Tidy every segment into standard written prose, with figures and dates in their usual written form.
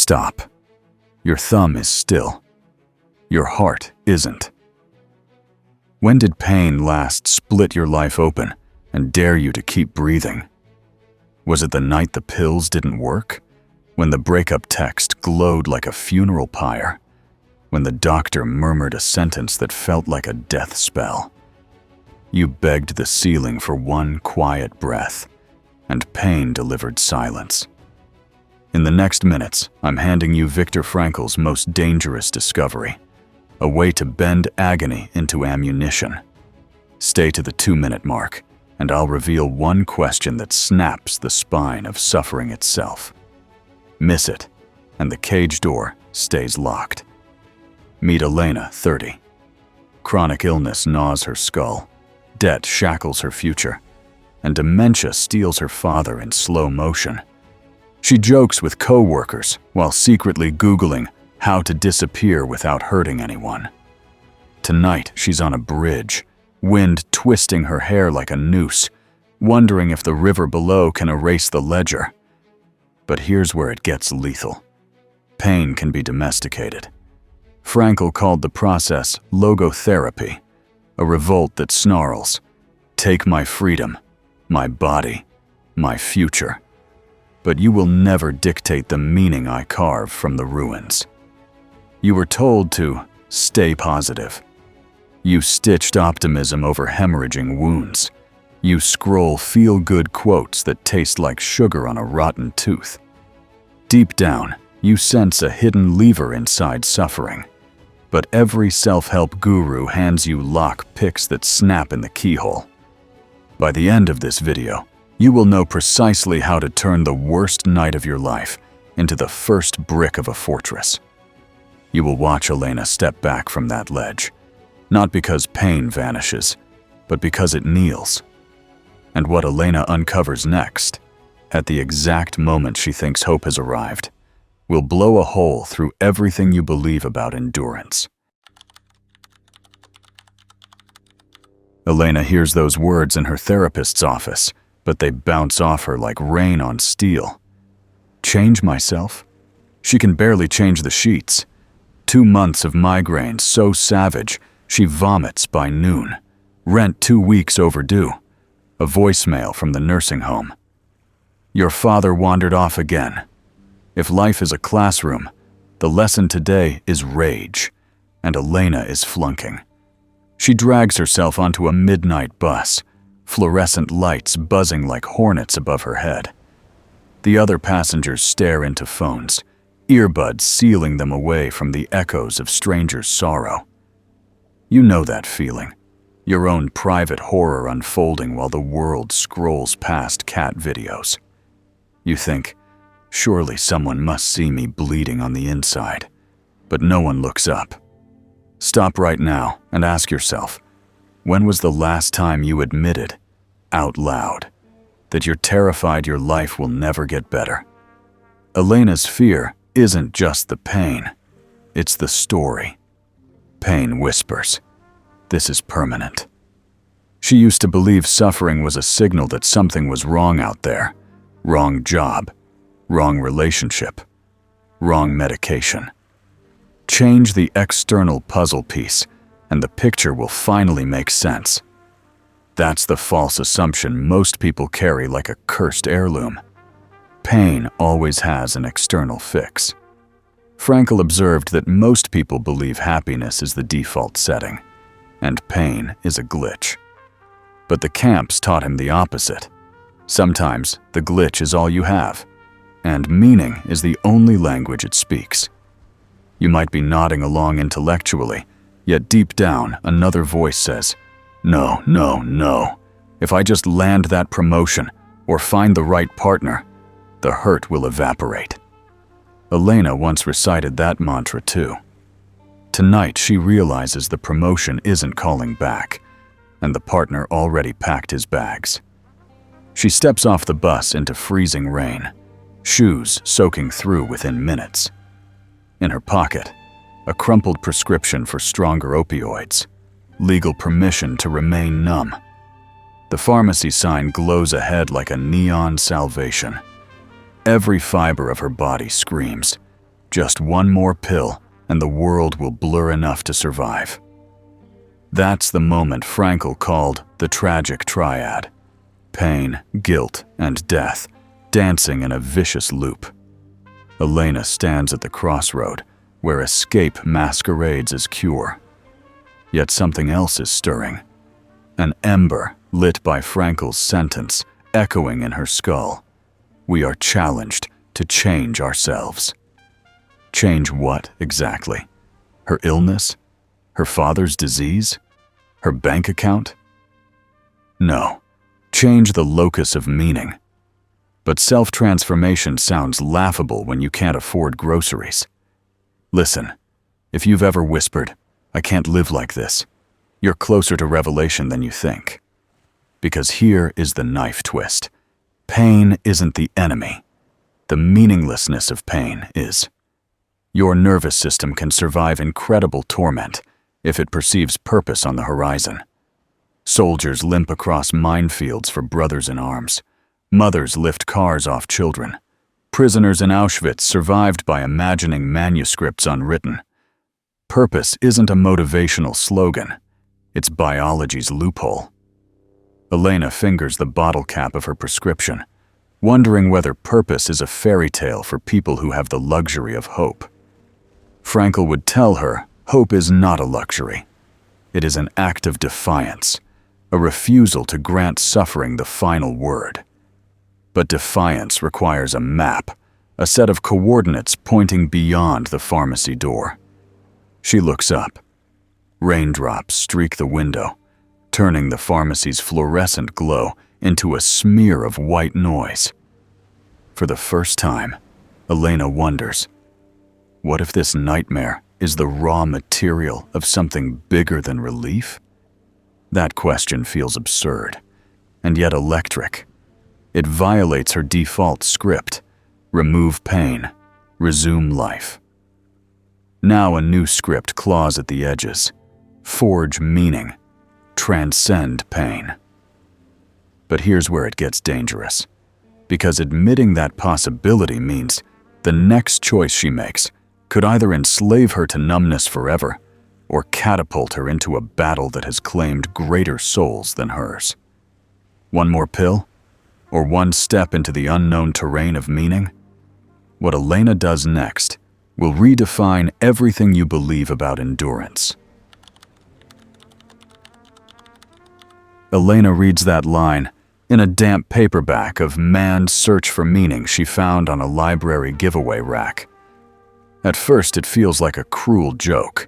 Stop. Your thumb is still. Your heart isn't. When did pain last split your life open and dare you to keep breathing? Was it the night the pills didn't work? When the breakup text glowed like a funeral pyre? When the doctor murmured a sentence that felt like a death spell? You begged the ceiling for one quiet breath, and pain delivered silence. In the next minutes, I'm handing you Viktor Frankl's most dangerous discovery, a way to bend agony into ammunition. Stay to the 2-minute mark, and I'll reveal one question that snaps the spine of suffering itself. Miss it, and the cage door stays locked. Meet Elena, 30. Chronic illness gnaws her skull, debt shackles her future, and dementia steals her father in slow motion. She jokes with co-workers while secretly Googling how to disappear without hurting anyone. Tonight, she's on a bridge, wind twisting her hair like a noose, wondering if the river below can erase the ledger. But here's where it gets lethal. Pain can be domesticated. Frankl called the process logotherapy, a revolt that snarls, "Take my freedom, my body, my future. But you will never dictate the meaning I carve from the ruins." You were told to stay positive. You stitched optimism over hemorrhaging wounds. You scroll feel-good quotes that taste like sugar on a rotten tooth. Deep down, you sense a hidden lever inside suffering. But every self-help guru hands you lock picks that snap in the keyhole. By the end of this video, you will know precisely how to turn the worst night of your life into the first brick of a fortress. You will watch Elena step back from that ledge, not because pain vanishes, but because it kneels. And what Elena uncovers next, at the exact moment she thinks hope has arrived, will blow a hole through everything you believe about endurance. Elena hears those words in her therapist's office, but they bounce off her like rain on steel. Change myself? She can barely change the sheets. 2 months of migraines so savage, she vomits by noon. Rent 2 weeks overdue. A voicemail from the nursing home. Your father wandered off again. If life is a classroom, the lesson today is rage, and Elena is flunking. She drags herself onto a midnight bus, fluorescent lights buzzing like hornets above her head. The other passengers stare into phones, earbuds sealing them away from the echoes of strangers' sorrow. You know that feeling, your own private horror unfolding while the world scrolls past cat videos. You think, surely someone must see me bleeding on the inside, but no one looks up. Stop right now and ask yourself, when was the last time you admitted, out loud, that you're terrified your life will never get better? Elena's fear isn't just the pain, it's the story. Pain whispers, this is permanent. She used to believe suffering was a signal that something was wrong out there. Wrong job, wrong relationship, wrong medication. Change the external puzzle piece, and the picture will finally make sense. That's the false assumption most people carry like a cursed heirloom. Pain always has an external fix. Frankl observed that most people believe happiness is the default setting, and pain is a glitch. But the camps taught him the opposite. Sometimes the glitch is all you have, and meaning is the only language it speaks. You might be nodding along intellectually, yet deep down another voice says, no, no, no. If I just land that promotion or find the right partner, the hurt will evaporate. Elena once recited that mantra too. Tonight she realizes the promotion isn't calling back, and the partner already packed his bags. She steps off the bus into freezing rain, shoes soaking through within minutes. In her pocket, a crumpled prescription for stronger opioids, legal permission to remain numb. The pharmacy sign glows ahead like a neon salvation. Every fiber of her body screams, Just one more pill, and the world will blur enough to survive. That's the moment Frankl called the tragic triad. Pain, guilt, and death, dancing in a vicious loop. Elena stands at the crossroad, where escape masquerades as cure. Yet something else is stirring. An ember, lit by Frankl's sentence, echoing in her skull. We are challenged to change ourselves. Change what, exactly? Her illness? Her father's disease? Her bank account? No. Change the locus of meaning. But self-transformation sounds laughable when you can't afford groceries. Listen, if you've ever whispered, "I can't live like this," you're closer to revelation than you think. Because here is the knife twist. Pain isn't the enemy. The meaninglessness of pain is. Your nervous system can survive incredible torment if it perceives purpose on the horizon. Soldiers limp across minefields for brothers in arms. Mothers lift cars off children. Prisoners in Auschwitz survived by imagining manuscripts unwritten. Purpose isn't a motivational slogan. It's biology's loophole. Elena fingers the bottle cap of her prescription, wondering whether purpose is a fairy tale for people who have the luxury of hope. Frankl would tell her hope is not a luxury. It is an act of defiance, a refusal to grant suffering the final word. But defiance requires a map, a set of coordinates pointing beyond the pharmacy door. She looks up. Raindrops streak the window, turning the pharmacy's fluorescent glow into a smear of white noise. For the first time, Elena wonders, what if this nightmare is the raw material of something bigger than relief? That question feels absurd, and yet electric. It violates her default script: remove pain, resume life. Now a new script claws at the edges: forge meaning, transcend pain. But here's where it gets dangerous, because admitting that possibility means the next choice she makes could either enslave her to numbness forever or catapult her into a battle that has claimed greater souls than hers. One more pill? Or one step into the unknown terrain of meaning? What Elena does next will redefine everything you believe about endurance. Elena reads that line in a damp paperback of Man's Search for Meaning she found on a library giveaway rack. At first, it feels like a cruel joke.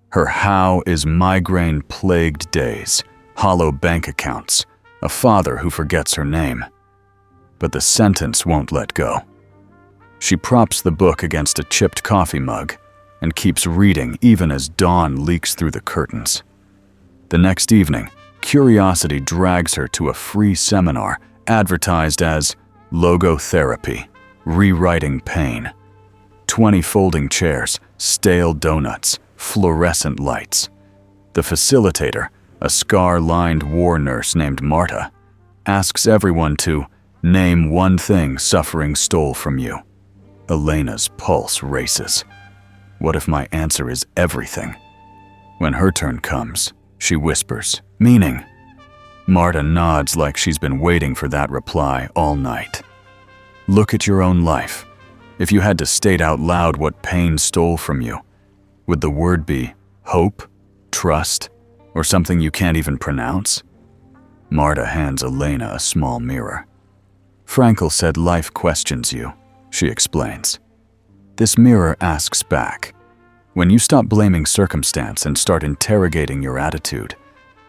Her how is migraine-plagued days, hollow bank accounts, a father who forgets her name. But the sentence won't let go. She props the book against a chipped coffee mug and keeps reading even as dawn leaks through the curtains. The next evening, curiosity drags her to a free seminar advertised as Logotherapy, Rewriting Pain. 20 folding chairs, stale donuts, fluorescent lights. The facilitator, a scar-lined war nurse named Marta, asks everyone to name one thing suffering stole from you. Elena's pulse races. What if my answer is everything? When her turn comes, she whispers, "Meaning." Marta nods like she's been waiting for that reply all night. Look at your own life. If you had to state out loud what pain stole from you, would the word be hope, trust, or something you can't even pronounce? Marta hands Elena a small mirror. Frankl said life questions you, she explains. This mirror asks back. When you stop blaming circumstance and start interrogating your attitude,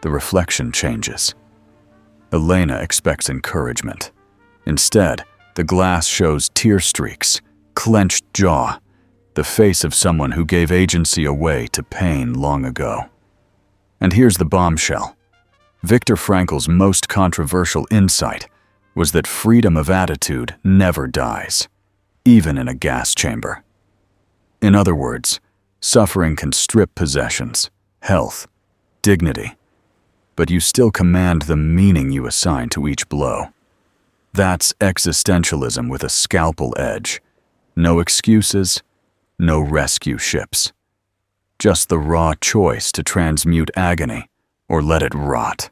the reflection changes. Elena expects encouragement. Instead, the glass shows tear streaks, clenched jaw, the face of someone who gave agency away to pain long ago. And here's the bombshell. Viktor Frankl's most controversial insight was that freedom of attitude never dies, even in a gas chamber. In other words, suffering can strip possessions, health, dignity, but you still command the meaning you assign to each blow. That's existentialism with a scalpel edge. No excuses, No rescue ships. Just the raw choice to transmute agony or let it rot.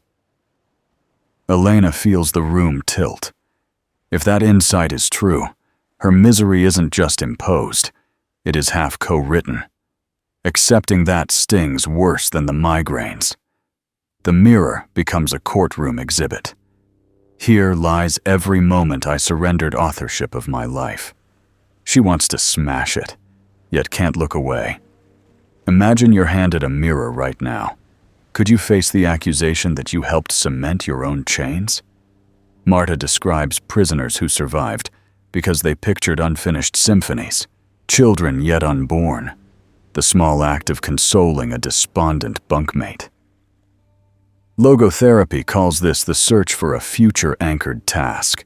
Elena feels the room tilt. If that insight is true, her misery isn't just imposed, it is half co-written. Accepting that stings worse than the migraines. The mirror becomes a courtroom exhibit. Here lies every moment I surrendered authorship of my life. She wants to smash it, yet can't look away. Imagine you're handed a mirror right now. Could you face the accusation that you helped cement your own chains? Marta describes prisoners who survived because they pictured unfinished symphonies, children yet unborn, the small act of consoling a despondent bunkmate. Logotherapy calls this the search for a future-anchored task,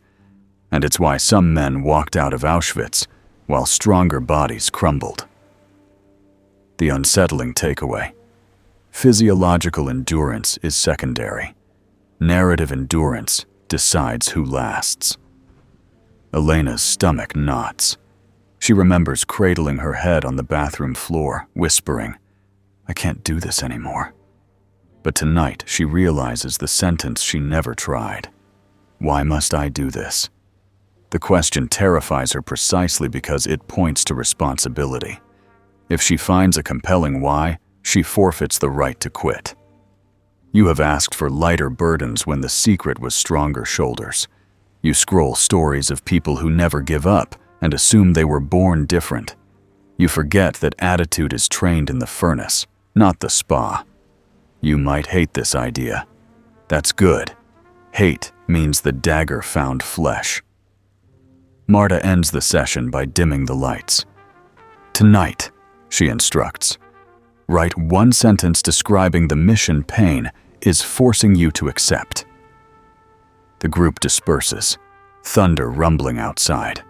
and it's why some men walked out of Auschwitz while stronger bodies crumbled. The unsettling takeaway: physiological endurance is secondary. Narrative endurance decides who lasts. Elena's stomach knots. She remembers cradling her head on the bathroom floor, whispering, "I can't do this anymore." But tonight she realizes the sentence she never tried. Why must I do this? The question terrifies her precisely because it points to responsibility. If she finds a compelling why, she forfeits the right to quit. You have asked for lighter burdens when the secret was stronger shoulders. You scroll stories of people who never give up and assume they were born different. You forget that attitude is trained in the furnace, not the spa. You might hate this idea. That's good. Hate means the dagger found flesh. Marta ends the session by dimming the lights. Tonight, she instructs, write one sentence describing the mission pain is forcing you to accept. The group disperses, thunder rumbling outside.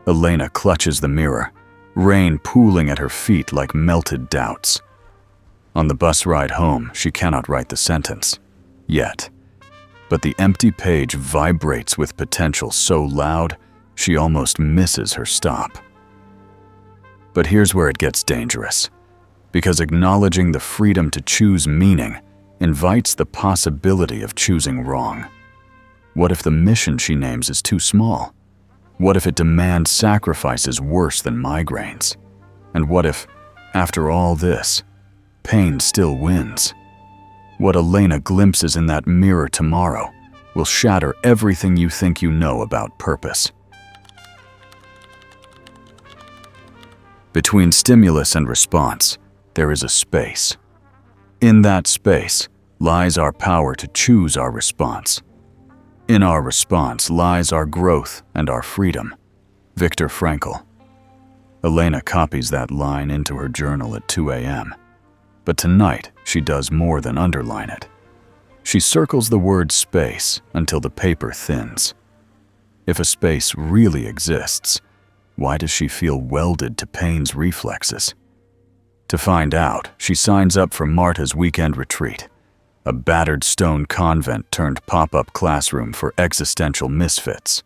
Elena clutches the mirror, rain pooling at her feet like melted doubts. On the bus ride home, she cannot write the sentence, yet. But the empty page vibrates with potential so loud, she almost misses her stop. But here's where it gets dangerous, because acknowledging the freedom to choose meaning invites the possibility of choosing wrong. What if the mission she names is too small? What if it demands sacrifices worse than migraines? And what if, after all this, pain still wins? What Elena glimpses in that mirror tomorrow will shatter everything you think you know about purpose. Between stimulus and response, there is a space. In that space lies our power to choose our response. In our response lies our growth and our freedom. Viktor Frankl. Elena copies that line into her journal at 2 a.m. But tonight, she does more than underline it. She circles the word space until the paper thins. If a space really exists, why does she feel welded to pain's reflexes? To find out, she signs up for Marta's weekend retreat, a battered stone convent turned pop-up classroom for existential misfits.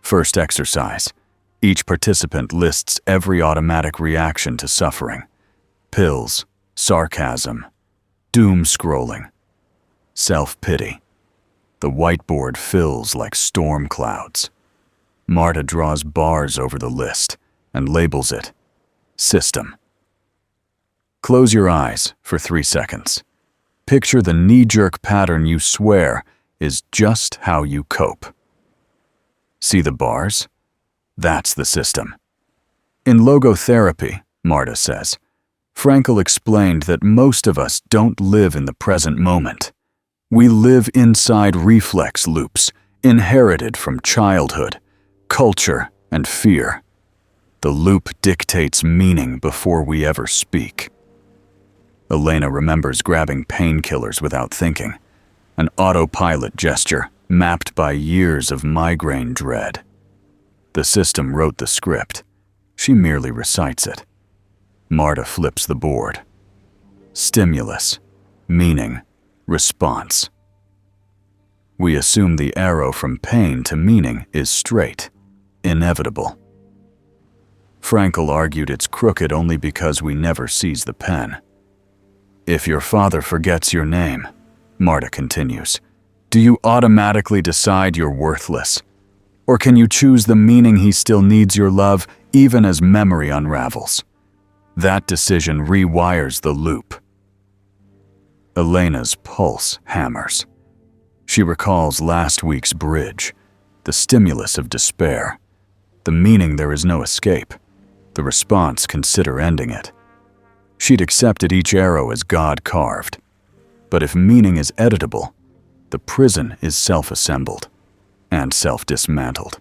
First exercise, each participant lists every automatic reaction to suffering: pills, sarcasm, doom scrolling, self-pity. The whiteboard fills like storm clouds. Marta draws bars over the list and labels it system. Close your eyes for 3 seconds. Picture the knee-jerk pattern you swear is just how you cope. See the bars? That's the system. In logotherapy, Marta says, Frankl explained that most of us don't live in the present moment. We live inside reflex loops, inherited from childhood, culture, and fear. The loop dictates meaning before we ever speak. Elena remembers grabbing painkillers without thinking, an autopilot gesture mapped by years of migraine dread. The system wrote the script. She merely recites it. Marta flips the board. Stimulus, meaning, response. We assume the arrow from pain to meaning is straight, inevitable. Frankl argued it's crooked only because we never seize the pen. If your father forgets your name, Marta continues, do you automatically decide you're worthless? Or can you choose the meaning he still needs your love even as memory unravels? That decision rewires the loop. Elena's pulse hammers. She recalls last week's bridge, the stimulus of despair, the meaning there is no escape, the response consider ending it. She'd accepted each arrow as God-carved. But if meaning is editable, the prison is self-assembled and self-dismantled.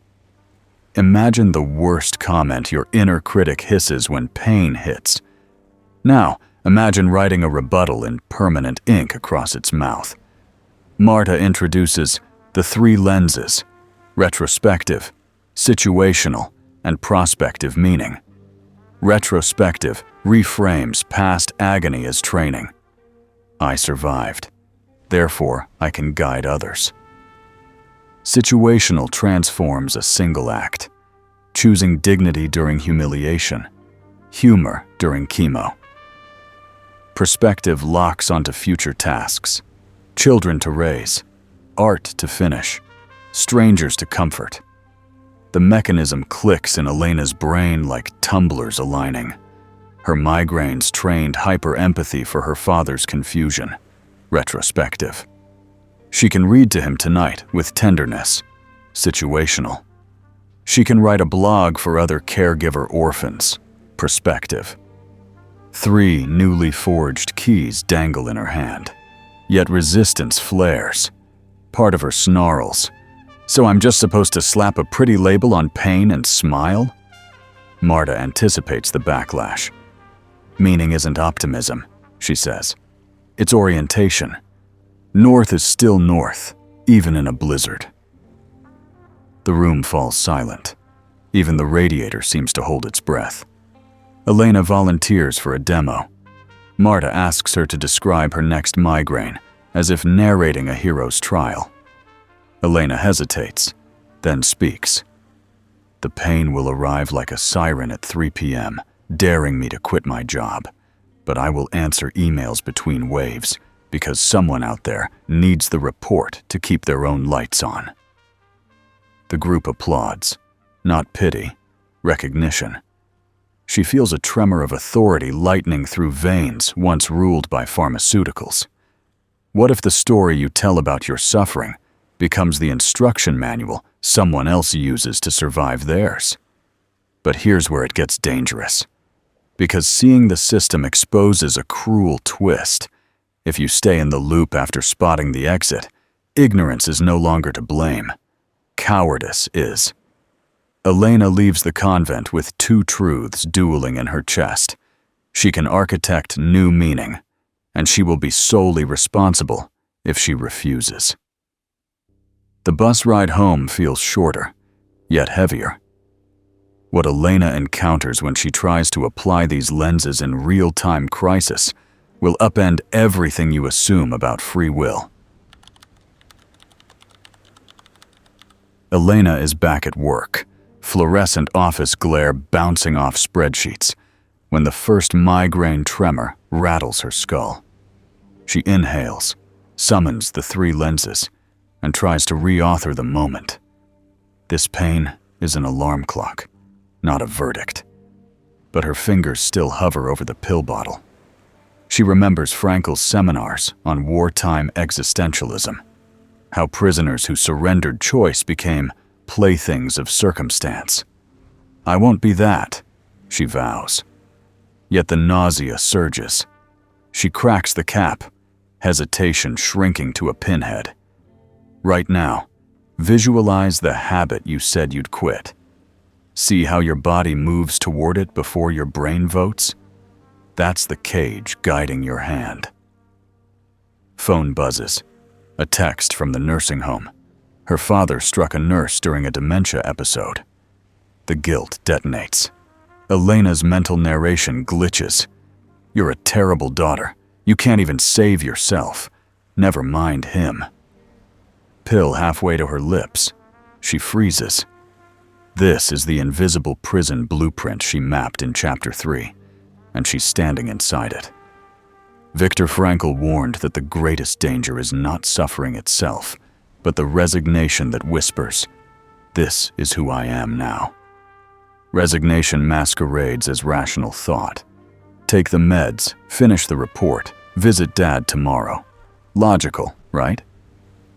Imagine the worst comment your inner critic hisses when pain hits. Now, imagine writing a rebuttal in permanent ink across its mouth. Marta introduces the three lenses: retrospective, situational, and prospective meaning. Retrospective reframes past agony as training. I survived. Therefore, I can guide others. Situational transforms a single act, choosing dignity during humiliation, humor during chemo. Prospective locks onto future tasks, children to raise, art to finish, strangers to comfort. The mechanism clicks in Elena's brain like tumblers aligning. Her migraines trained hyper-empathy for her father's confusion. Retrospective. She can read to him tonight with tenderness. Situational. She can write a blog for other caregiver orphans. Prospective. 3 newly forged keys dangle in her hand. Yet resistance flares. Part of her snarls. So I'm just supposed to slap a pretty label on pain and smile? Marta anticipates the backlash. Meaning isn't optimism, she says. It's orientation. North is still north, even in a blizzard. The room falls silent. Even the radiator seems to hold its breath. Elena volunteers for a demo. Marta asks her to describe her next migraine, as if narrating a hero's trial. Elena hesitates, then speaks. The pain will arrive like a siren at 3 p.m., daring me to quit my job. But I will answer emails between waves, because someone out there needs the report to keep their own lights on. The group applauds, not pity, recognition. She feels a tremor of authority lightening through veins once ruled by pharmaceuticals. What if the story you tell about your suffering becomes the instruction manual someone else uses to survive theirs? But here's where it gets dangerous. Because seeing the system exposes a cruel twist. If you stay in the loop after spotting the exit, ignorance is no longer to blame. Cowardice is. Elena leaves the convent with 2 truths dueling in her chest. She can architect new meaning, and she will be solely responsible if she refuses. The bus ride home feels shorter, yet heavier. What Elena encounters when she tries to apply these lenses in real-time crisis will upend everything you assume about free will. Elena is back at work, fluorescent office glare bouncing off spreadsheets, when the first migraine tremor rattles her skull. She inhales, summons the 3 lenses, and tries to reauthor the moment. This pain is an alarm clock, not a verdict. But her fingers still hover over the pill bottle. She remembers Frankl's seminars on wartime existentialism, how prisoners who surrendered choice became playthings of circumstance. I won't be that, she vows. Yet the nausea surges. She cracks the cap, hesitation shrinking to a pinhead. Right now, visualize the habit you said you'd quit. See how your body moves toward it before your brain votes? That's the cage guiding your hand. Phone buzzes. A text from the nursing home. Her father struck a nurse during a dementia episode. The guilt detonates. Elena's mental narration glitches. You're a terrible daughter. You can't even save yourself. Never mind him. Pill halfway to her lips. She freezes. This is the invisible prison blueprint she mapped in Chapter 3, and she's standing inside it. Viktor Frankl warned that the greatest danger is not suffering itself, but the resignation that whispers, "This is who I am now." Resignation masquerades as rational thought. Take the meds, finish the report, visit Dad tomorrow. Logical, right?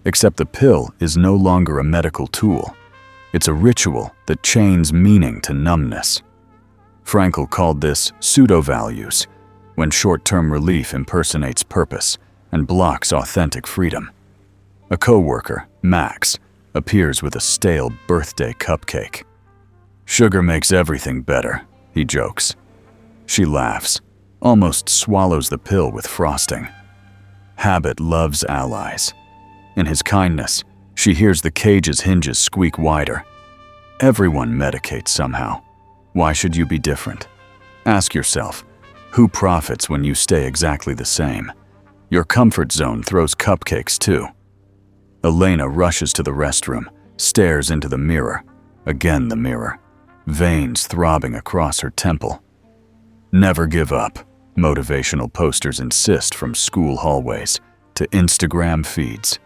Except the pill is no longer a medical tool. It's a ritual that chains meaning to numbness. Frankl called this pseudo-values, when short-term relief impersonates purpose and blocks authentic freedom. A coworker, Max, appears with a stale birthday cupcake. "Sugar makes everything better," he jokes. She laughs, almost swallows the pill with frosting. Habit loves allies. In his kindness, she hears the cage's hinges squeak wider. Everyone medicates somehow. Why should you be different? Ask yourself, who profits when you stay exactly the same? Your comfort zone throws cupcakes too. Elena rushes to the restroom, stares into the mirror. Again the mirror. Veins throbbing across her temple. Never give up, motivational posters insist from school hallways to Instagram feeds.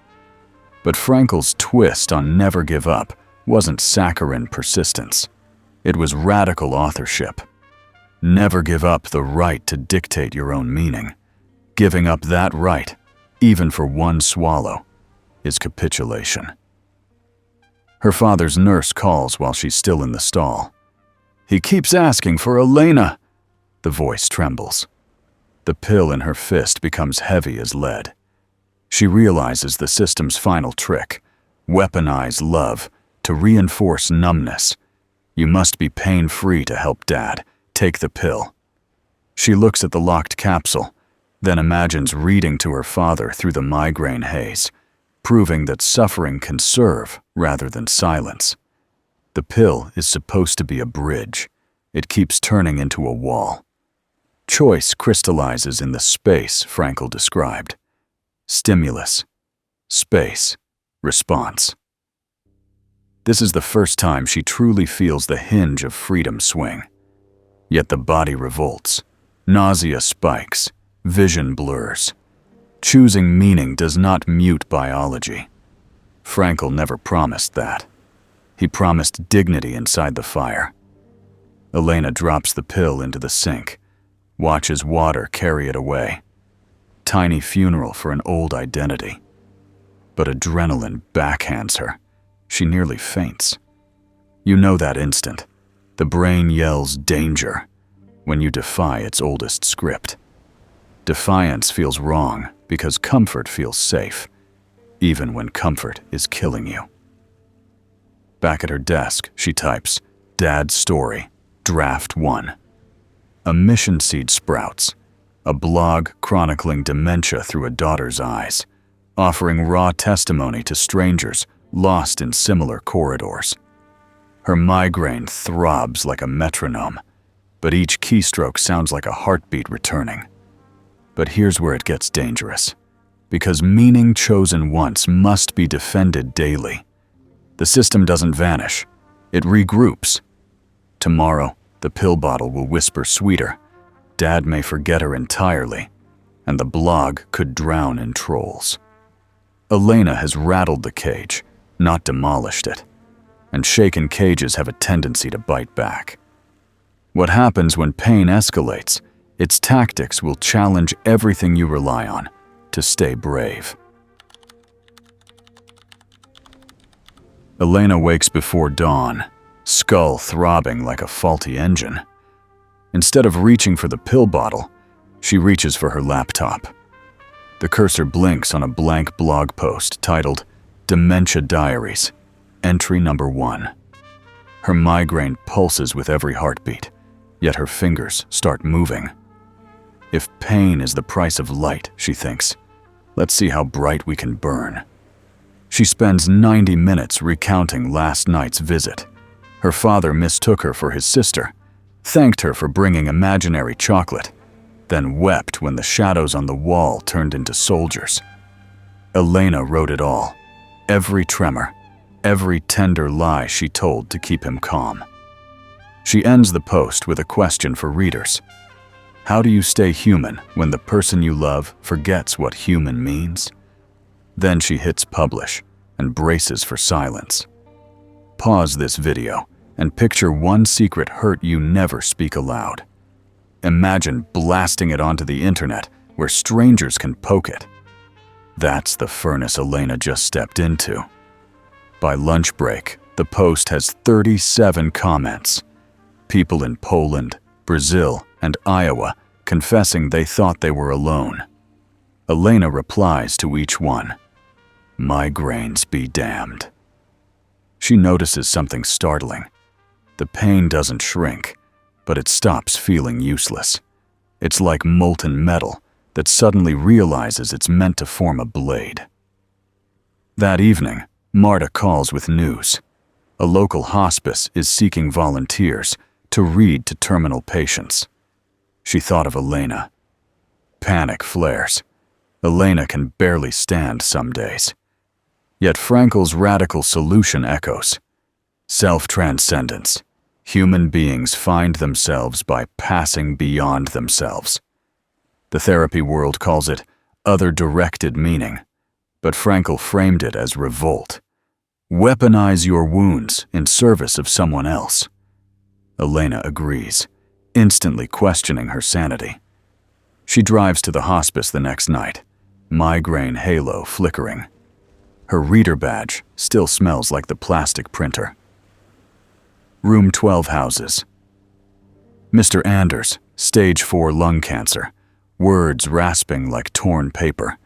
But Frankl's twist on never give up wasn't saccharine persistence. It was radical authorship. Never give up the right to dictate your own meaning. Giving up that right, even for one swallow, is capitulation. Her father's nurse calls while she's still in the stall. "He keeps asking for Elena." The voice trembles. The pill in her fist becomes heavy as lead. She realizes the system's final trick: weaponize love to reinforce numbness. You must be pain-free to help Dad. Take the pill. She looks at the locked capsule, then imagines reading to her father through the migraine haze, proving that suffering can serve rather than silence. The pill is supposed to be a bridge. It keeps turning into a wall. Choice crystallizes in the space Frankl described. Stimulus, space, response. This is the first time she truly feels the hinge of freedom swing. Yet the body revolts. Nausea spikes. Vision blurs. Choosing meaning does not mute biology. Frankl never promised that. He promised dignity inside the fire. Elena drops the pill into the sink, watches water carry it away. Tiny funeral for an old identity. But adrenaline backhands her. She nearly faints. You know that instant. The brain yells danger when you defy its oldest script. Defiance feels wrong because comfort feels safe, even when comfort is killing you. Back at her desk, she types, "Dad's story, Draft 1. A mission seed sprouts, a blog chronicling dementia through a daughter's eyes, offering raw testimony to strangers lost in similar corridors. Her migraine throbs like a metronome, but each keystroke sounds like a heartbeat returning. But here's where it gets dangerous, because meaning chosen once must be defended daily. The system doesn't vanish, it regroups. Tomorrow, the pill bottle will whisper sweeter. Dad may forget her entirely, and the blog could drown in trolls. Elena has rattled the cage, not demolished it, and shaken cages have a tendency to bite back. What happens when pain escalates? Its tactics will challenge everything you rely on to stay brave. Elena wakes before dawn, skull throbbing like a faulty engine. Instead of reaching for the pill bottle, she reaches for her laptop. The cursor blinks on a blank blog post titled Dementia Diaries, entry number 1. Her migraine pulses with every heartbeat, yet her fingers start moving. If pain is the price of light, she thinks, let's see how bright we can burn. She spends 90 minutes recounting last night's visit. Her father mistook her for his sister, thanked her for bringing imaginary chocolate, then wept when the shadows on the wall turned into soldiers. Elena wrote it all, every tremor, every tender lie she told to keep him calm. She ends the post with a question for readers. How do you stay human when the person you love forgets what human means? Then she hits publish and braces for silence. Pause this video and picture one secret hurt you never speak aloud. Imagine blasting it onto the internet where strangers can poke it. That's the furnace Elena just stepped into. By lunch break, the post has 37 comments. People in Poland, Brazil, and Iowa confessing they thought they were alone. Elena replies to each one, "Migraines be damned." She notices something startling. The pain doesn't shrink, but it stops feeling useless. It's like molten metal that suddenly realizes it's meant to form a blade. That evening, Marta calls with news. A local hospice is seeking volunteers to read to terminal patients. She thought of Elena. Panic flares. Elena can barely stand some days. Yet Frankl's radical solution echoes. Self-transcendence. Human beings find themselves by passing beyond themselves. The therapy world calls it other-directed meaning, but Frankl framed it as revolt. Weaponize your wounds in service of someone else. Elena agrees, instantly questioning her sanity. She drives to the hospice the next night, migraine halo flickering. Her reader badge still smells like the plastic printer. Room 12 houses. Mr. Anders, stage 4 lung cancer, words rasping like torn paper.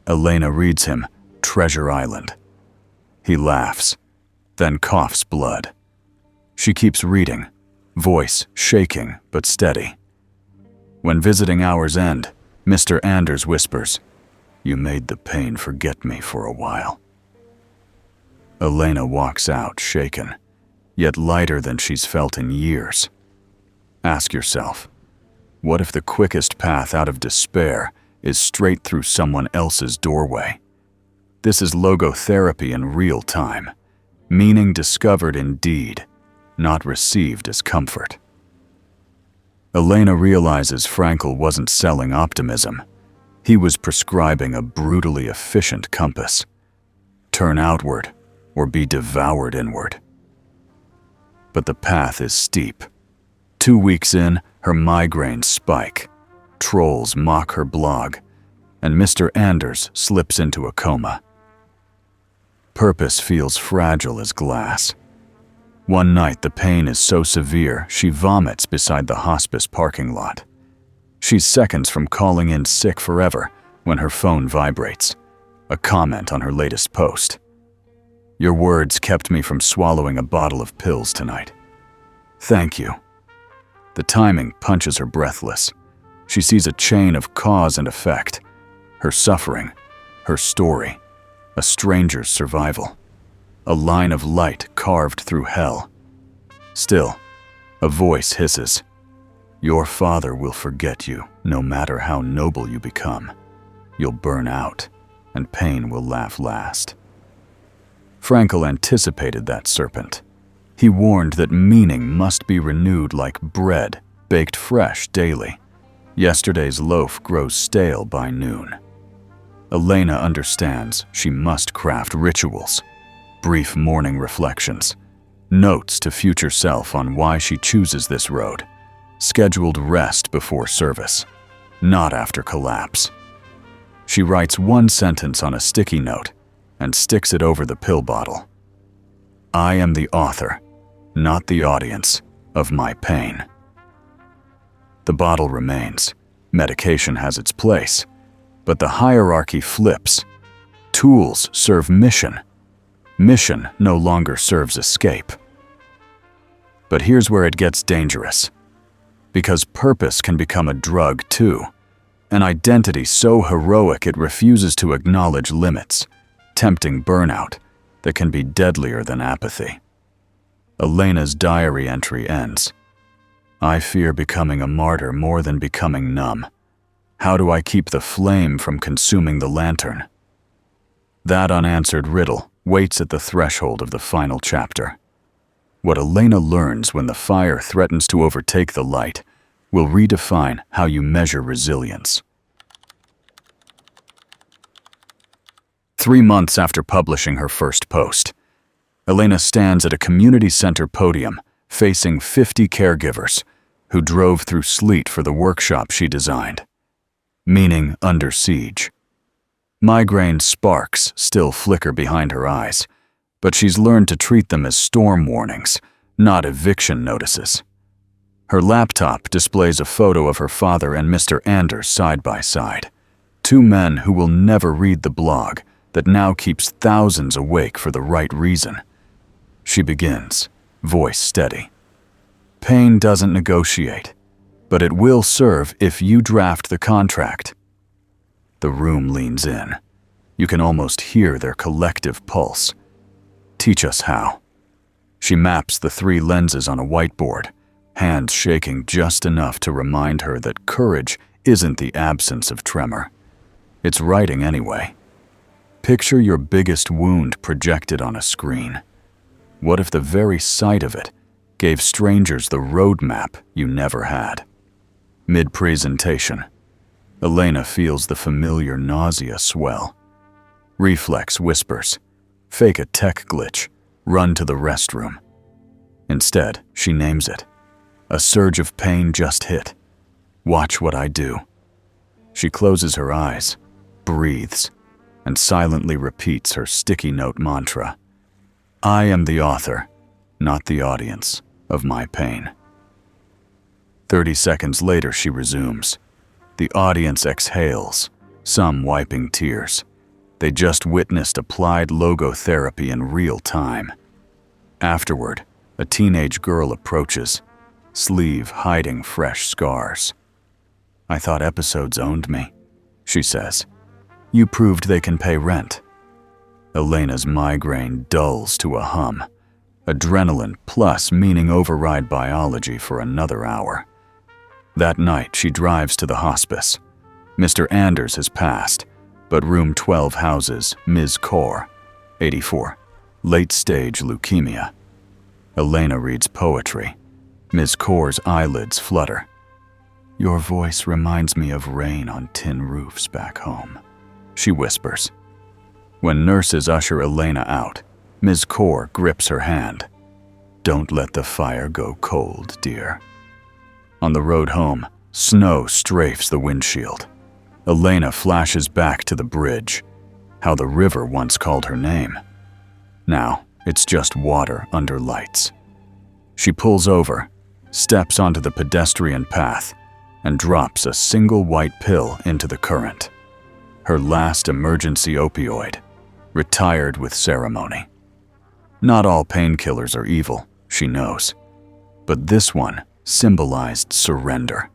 Elena reads him, Treasure Island. He laughs, then coughs blood. She keeps reading, voice shaking but steady. When visiting hours end, Mr. Anders whispers, "You made the pain forget me for a while." Elena walks out shaken, yet lighter than she's felt in years. Ask yourself, what if the quickest path out of despair is straight through someone else's doorway? This is logotherapy in real time, meaning discovered in deed, not received as comfort. Elena realizes Frankl wasn't selling optimism. He was prescribing a brutally efficient compass. Turn outward or be devoured inward. But the path is steep. 2 weeks in, her migraines spike. Trolls mock her blog, and Mr. Anders slips into a coma. Purpose feels fragile as glass. One night, the pain is so severe, she vomits beside the hospice parking lot. She's seconds from calling in sick forever when her phone vibrates. A comment on her latest post. "Your words kept me from swallowing a bottle of pills tonight. Thank you." The timing punches her breathless. She sees a chain of cause and effect. Her suffering, her story, a stranger's survival. A line of light carved through hell. Still, a voice hisses, "Your father will forget you, no matter how noble you become. You'll burn out, and pain will laugh last." Frankl anticipated that serpent. He warned that meaning must be renewed like bread, baked fresh daily. Yesterday's loaf grows stale by noon. Elena understands she must craft rituals, brief morning reflections, notes to future self on why she chooses this road, scheduled rest before service, not after collapse. She writes one sentence on a sticky note and sticks it over the pill bottle. "I am the author, not the audience, of my pain." The bottle remains. Medication has its place. But the hierarchy flips. Tools serve mission. Mission no longer serves escape. But here's where it gets dangerous. Because purpose can become a drug too. An identity so heroic it refuses to acknowledge limits, tempting burnout that can be deadlier than apathy. Elena's diary entry ends. "I fear becoming a martyr more than becoming numb. How do I keep the flame from consuming the lantern?" That unanswered riddle waits at the threshold of the final chapter. What Elena learns when the fire threatens to overtake the light will redefine how you measure resilience. 3 months after publishing her first post, Elena stands at a community center podium facing 50 caregivers who drove through sleet for the workshop she designed. Meaning under siege. Migraine sparks still flicker behind her eyes, but she's learned to treat them as storm warnings, not eviction notices. Her laptop displays a photo of her father and Mr. Anders side by side, 2 men who will never read the blog that now keeps thousands awake for the right reason. She begins, voice steady. Pain doesn't negotiate, but it will serve if you draft the contract. The room leans in. You can almost hear their collective pulse. Teach us how. She maps the 3 lenses on a whiteboard, hands shaking just enough to remind her that courage isn't the absence of tremor. It's writing anyway. Picture your biggest wound projected on a screen. What if the very sight of it gave strangers the roadmap you never had? Mid-presentation, Elena feels the familiar nausea swell. Reflex whispers, fake a tech glitch, run to the restroom. Instead, she names it. A surge of pain just hit. Watch what I do. She closes her eyes, breathes, and silently repeats her sticky note mantra. I am the author, not the audience, of my pain. 30 seconds later, she resumes. The audience exhales, some wiping tears. They just witnessed applied logotherapy in real time. Afterward, a teenage girl approaches, sleeve hiding fresh scars. I thought episodes owned me, she says. You proved they can pay rent. Elena's migraine dulls to a hum. Adrenaline plus meaning override biology for another hour. That night, she drives to the hospice. Mr. Anders has passed, but room 12 houses Ms. Kaur, 84, late-stage leukemia. Elena reads poetry. Ms. Kaur's eyelids flutter. Your voice reminds me of rain on tin roofs back home, she whispers. When nurses usher Elena out, Ms. Kaur grips her hand. Don't let the fire go cold, dear. On the road home, snow strafes the windshield. Elena flashes back to the bridge, how the river once called her name. Now, it's just water under lights. She pulls over, steps onto the pedestrian path, and drops a single white pill into the current. Her last emergency opioid, retired with ceremony. Not all painkillers are evil, she knows, but this one symbolized surrender.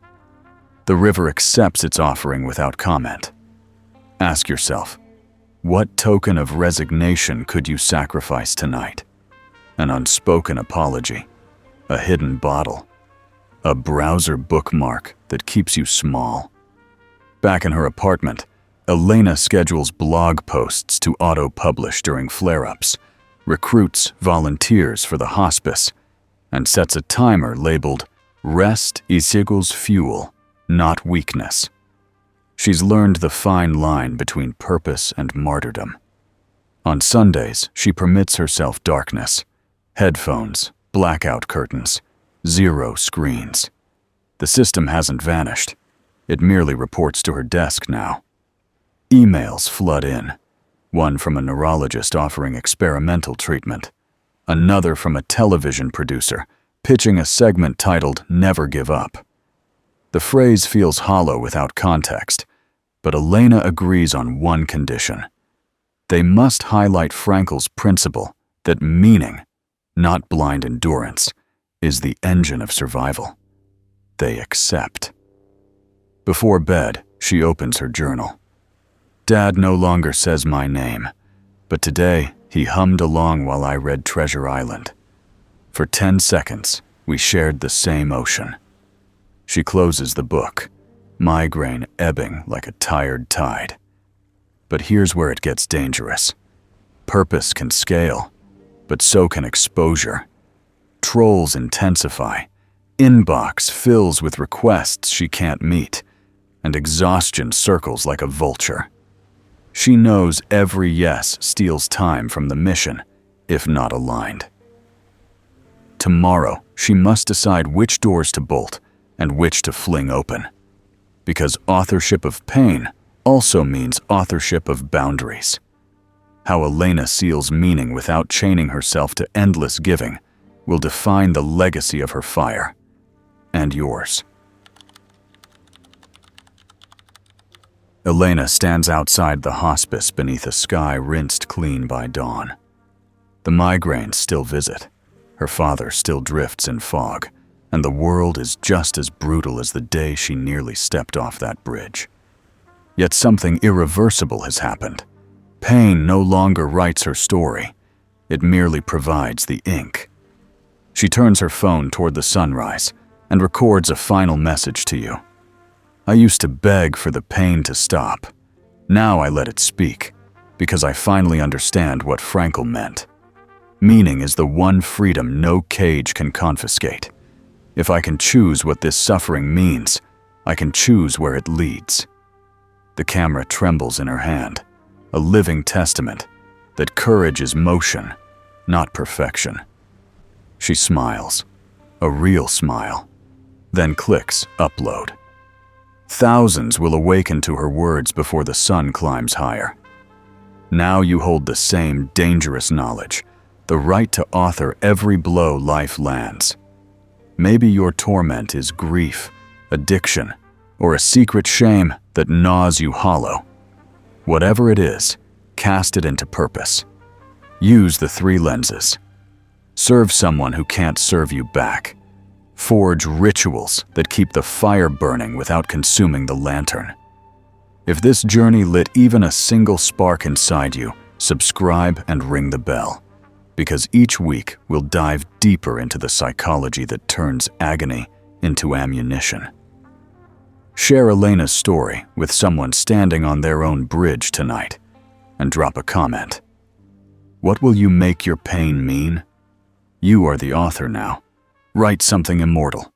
The river accepts its offering without comment. Ask yourself, what token of resignation could you sacrifice tonight? An unspoken apology, a hidden bottle, a browser bookmark that keeps you small. Back in her apartment, Elena schedules blog posts to auto-publish during flare-ups, recruits volunteers for the hospice, and sets a timer labeled Rest equals fuel, not weakness. She's learned the fine line between purpose and martyrdom. On Sundays, she permits herself darkness, headphones, blackout curtains, 0 screens. The system hasn't vanished. It merely reports to her desk now. Emails flood in, one from a neurologist offering experimental treatment, another from a television producer pitching a segment titled Never Give Up. The phrase feels hollow without context, but Elena agrees on one condition. They must highlight Frankl's principle that meaning, not blind endurance, is the engine of survival. They accept. Before bed, she opens her journal. Dad no longer says my name, but today he hummed along while I read Treasure Island. For 10 seconds, we shared the same ocean. She closes the book, migraine ebbing like a tired tide. But here's where it gets dangerous. Purpose can scale, but so can exposure. Trolls intensify. Inbox fills with requests she can't meet, and exhaustion circles like a vulture. She knows every yes steals time from the mission, if not aligned. Tomorrow, she must decide which doors to bolt and which to fling open. Because authorship of pain also means authorship of boundaries. How Elena seals meaning without chaining herself to endless giving will define the legacy of her fire, and yours. Elena stands outside the hospice beneath a sky rinsed clean by dawn. The migraines still visit, her father still drifts in fog, and the world is just as brutal as the day she nearly stepped off that bridge. Yet something irreversible has happened. Pain no longer writes her story. It merely provides the ink. She turns her phone toward the sunrise and records a final message to you. I used to beg for the pain to stop. Now I let it speak, because I finally understand what Frankl meant. Meaning is the one freedom no cage can confiscate. If I can choose what this suffering means, I can choose where it leads. The camera trembles in her hand, a living testament that courage is motion, not perfection. She smiles, a real smile, then clicks upload. Thousands will awaken to her words before the sun climbs higher. Now you hold the same dangerous knowledge, the right to author every blow life lands. Maybe your torment is grief, addiction, or a secret shame that gnaws you hollow. Whatever it is, cast it into purpose. Use the 3 lenses. Serve someone who can't serve you back. Forge rituals that keep the fire burning without consuming the lantern. If this journey lit even a single spark inside you, subscribe and ring the bell, because each week we'll dive deeper into the psychology that turns agony into ammunition. Share Elena's story with someone standing on their own bridge tonight, and drop a comment. What will you make your pain mean? You are the author now. Write something immortal.